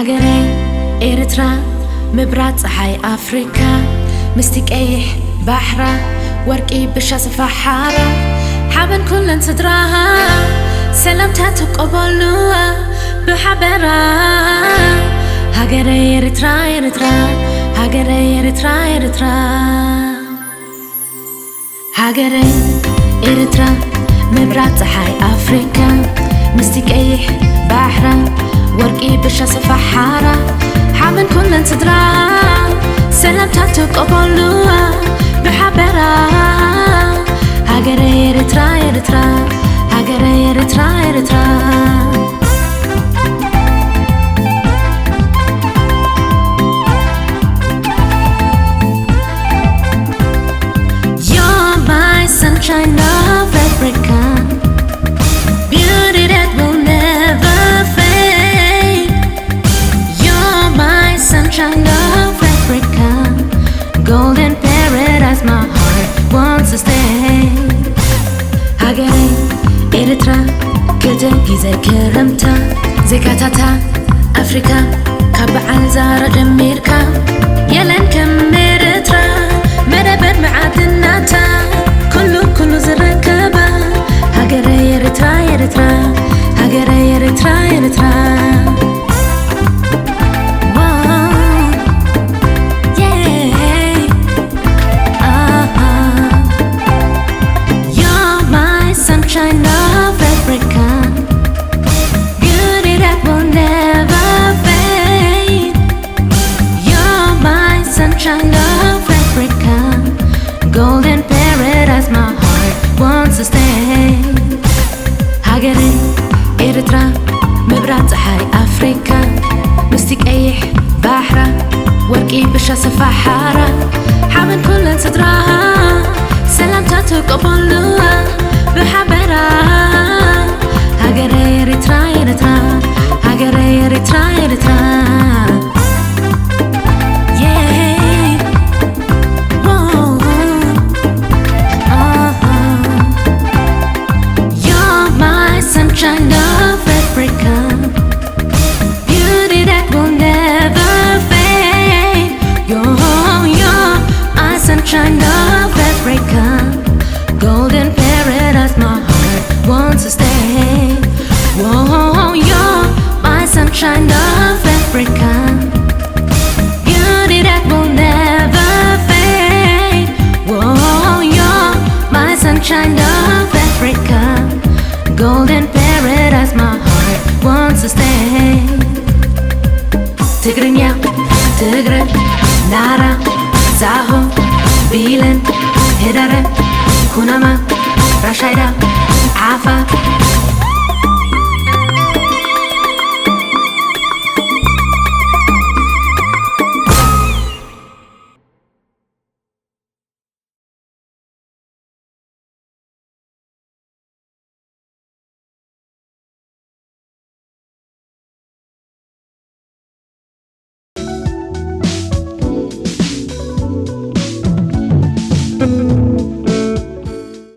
هاجري إريترا مبرات صحي أفريقيا مستيك أيح بحرة ورقي بشاس فحارة حابن كلن صدرها سلامتها قبلوها بحبرة هاجري إريترا هاجري إريترا هاجري إريترا مبرات صحي أفريقيا مستيك أيح بحرة ورقي بشاس فحارة حابن كلن صدرها سلامتها قبلوها بحبرة هاجري إريترا هاجري إريترا You're my sunshine of Africa, beauty that will never fade. You're my sunshine of Africa, golden paradise my heart wants to stay. هاجري إريترا كده جيزة كرمتا زكاتاتا أفريكا كبعال زارة جميركا يلن كم إريترا مربد معادناتا كله زركبا هاجري إريترا هاجري إريترا Sunshine of Africa, beauty that will never fade. You're my sunshine of Africa, golden paradise my heart wants to stay. هاجري إريترا مبرات صحي أفريقيا مستيك أيح بحرة ورقي بشاس فحارة حابن كلن صدرها سلامتها قبلوها بحبرة هاجري إريترا هاجري إريترا You're my sunshine of Africa, beauty that will never fade. You're my sunshine of Africa, golden paradise my heart wants to stay. Whoa, you're my sunshine of Africa, beauty that will never fade. Whoa, you're my sunshine of Africa, golden paradise my heart wants to stay. Tigrinya, Tigre, Nara, Zaho, Bilen, Hidare, Kunama, Rashida, Afa